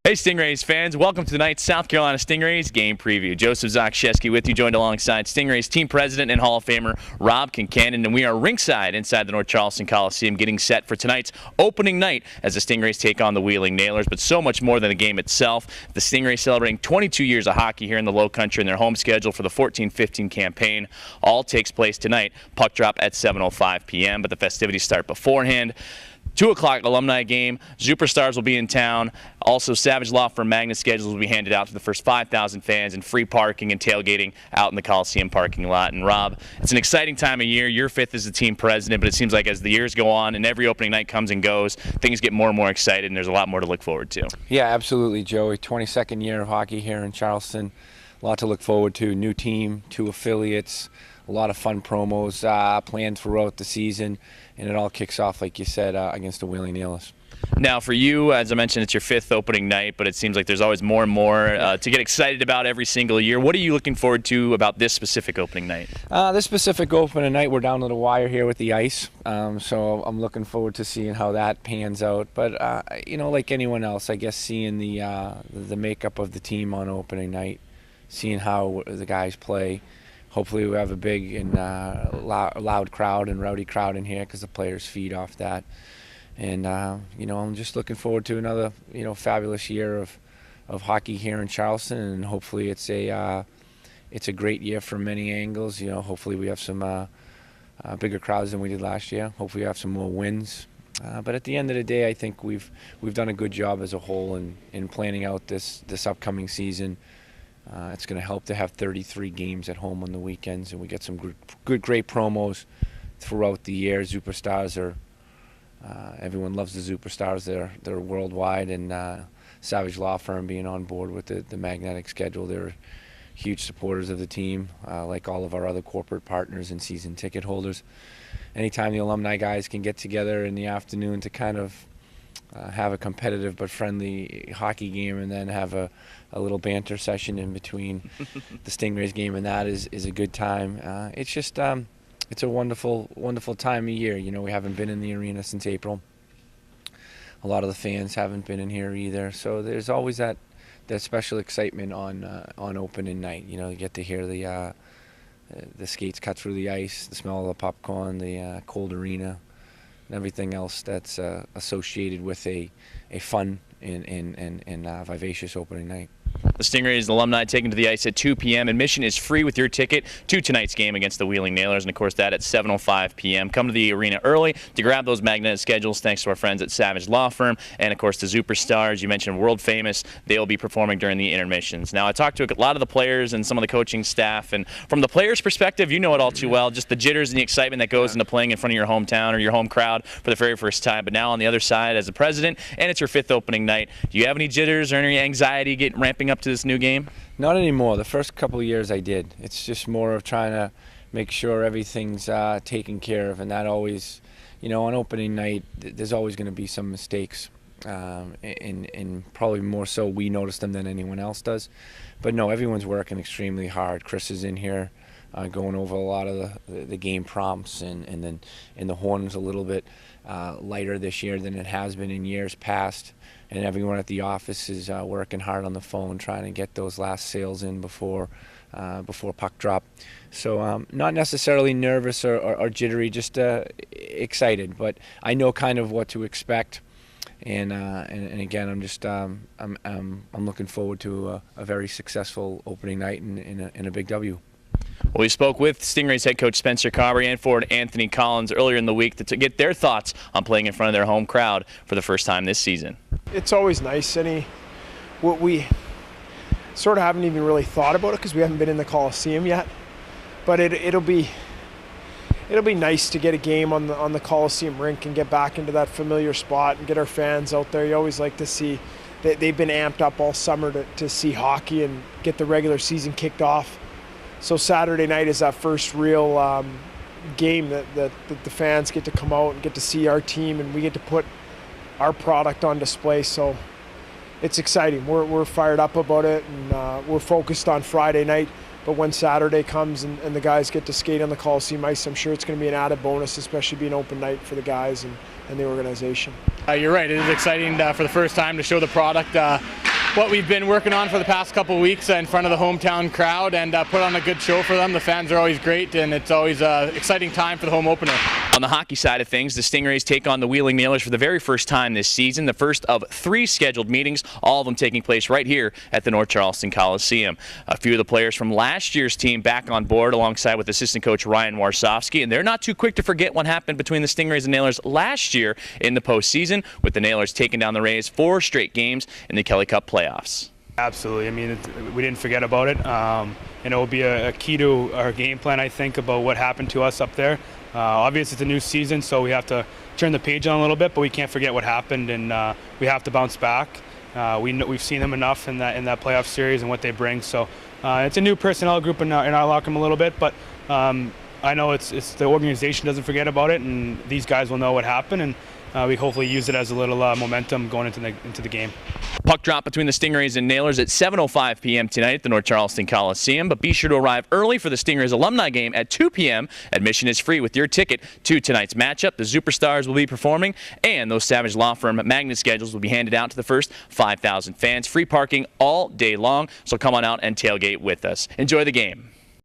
Hey Stingrays fans, welcome to tonight's South Carolina Stingrays game preview. Joseph Warsofsky with you, joined alongside Stingrays team president and Hall of Famer Rob Concannon, and we are ringside inside the North Charleston Coliseum getting set for tonight's opening night as the Stingrays take on the Wheeling Nailers, but so much more than the game itself. The Stingrays celebrating 22 years of hockey here in the Low Country in their home schedule for the 14-15 campaign. All takes place tonight. Puck drop at 7:05 p.m., but the festivities start beforehand. 2 o'clock alumni game. Superstars will be in town. Also, Savage Law Firm Magnet schedules will be handed out to the first 5,000 fans, and free parking and tailgating out in the Coliseum parking lot. And Rob, it's an exciting time of year. You're fifth as the team president, but it seems like as the years go on and every opening night comes and goes, things get more and more excited, and there's a lot more to look forward to. Yeah, absolutely, Joey. 22nd year of hockey here in Charleston. A lot to look forward to. New team, 2 affiliates. A lot of fun promos planned throughout the season, and it all kicks off, like you said, against the Wheeling Nailers. Now, for you, as I mentioned, it's your 5th opening night, but it seems like there's always more and more to get excited about every single year. What are you looking forward to about this specific opening night? This specific opening night, we're down to the wire here with the ice, so I'm looking forward to seeing how that pans out. But, you know, like anyone else, I guess seeing the makeup of the team on opening night, seeing how the guys play. Hopefully we have a big and loud crowd and rowdy crowd in here because the players feed off that. And, you know, I'm just looking forward to another, you know, fabulous year of hockey here in Charleston, and hopefully it's a great year from many angles. You know, hopefully we have some bigger crowds than we did last year. Hopefully we have some more wins. But at the end of the day, I think we've done a good job as a whole in planning out this upcoming season. It's going to help to have 33 games at home on the weekends, and we get some great promos throughout the year. Superstars are everyone loves the Superstars. They're worldwide, and Savage Law Firm being on board with the magnetic schedule, they're huge supporters of the team, like all of our other corporate partners and season ticket holders. Anytime the alumni guys can get together in the afternoon to kind of have a competitive but friendly hockey game, and then have a little banter session in between the Stingrays game, and that is a good time. It's just it's a wonderful time of year. You know, we haven't been in the arena since April. A lot of the fans haven't been in here either, so there's always that special excitement on opening night. You know, you get to hear the skates cut through the ice, the smell of the popcorn, the cold arena, and everything else that's associated with a fun and vivacious opening night. The Stingrays alumni taken to the ice at 2 p.m. Admission is free with your ticket to tonight's game against the Wheeling Nailers, and of course that at 7:05 p.m. Come to the arena early to grab those magnetic schedules thanks to our friends at Savage Law Firm, and of course the Superstars. You mentioned world famous. They will be performing during the intermissions. Now, I talked to a lot of the players and some of the coaching staff, and from the players' perspective, you know it all too well, just the jitters and the excitement that goes into playing in front of your hometown or your home crowd for the very first time. But now on the other side as the president, and it's your 5th opening night, do you have any jitters or any anxiety ramping up to this new game? Not anymore. The first couple of years I did. It's just more of trying to make sure everything's taken care of, and that always, you know, on opening night, there's always going to be some mistakes, and probably more so we notice them than anyone else does. But no, everyone's working extremely hard. Chris is in here going over a lot of the game prompts, and the horn's a little bit lighter this year than it has been in years past. And everyone at the office is working hard on the phone, trying to get those last sales in before puck drop. So not necessarily nervous or jittery, just excited. But I know kind of what to expect. And again, I'm just I'm looking forward to a very successful opening night and a big W. Well, we spoke with Stingrays head coach Spencer Carbery and forward Anthony Collins earlier in the week to get their thoughts on playing in front of their home crowd for the first time this season. It's always nice. What we sort of haven't even really thought about it because we haven't been in the Coliseum yet. But it'll be nice to get a game on the Coliseum rink and get back into that familiar spot and get our fans out there. You always like to see that they've been amped up all summer to see hockey and get the regular season kicked off. So Saturday night is that first real game that the fans get to come out and get to see our team, and we get to put our product on display. So it's exciting. We're fired up about it, and we're focused on Friday night. But when Saturday comes and the guys get to skate on the Coliseum ice, I'm sure it's going to be an added bonus, especially being open night for the guys and the organization. You're right. It is exciting for the first time to show the product what we've been working on for the past couple of weeks in front of the hometown crowd and put on a good show for them. The fans are always great, and it's always an exciting time for the home opener. On the hockey side of things, the Stingrays take on the Wheeling Nailers for the very first time this season, the first of 3 scheduled meetings, all of them taking place right here at the North Charleston Coliseum. A few of the players from last year's team back on board alongside with assistant coach Ryan Warsofsky, and they're not too quick to forget what happened between the Stingrays and Nailers last year in the postseason, with the Nailers taking down the Rays 4 straight games in the Kelly Cup playoffs. Absolutely. I mean, we didn't forget about it. And it will be a key to our game plan, I think, about what happened to us up there. Obviously, it's a new season, so we have to turn the page on a little bit, but we can't forget what happened, and we have to bounce back. We've seen them enough in that playoff series and what they bring. So it's a new personnel group in our locker room a little bit, but I know it's the organization doesn't forget about it, and these guys will know what happened, and we hopefully use it as a little momentum going into the game. Puck drop between the Stingrays and Nailers at 7:05 p.m. tonight at the North Charleston Coliseum, but be sure to arrive early for the Stingrays alumni game at 2 p.m. Admission is free with your ticket to tonight's matchup. The Superstars will be performing, and those Savage Law Firm magnet schedules will be handed out to the first 5,000 fans. Free parking all day long, so come on out and tailgate with us. Enjoy the game.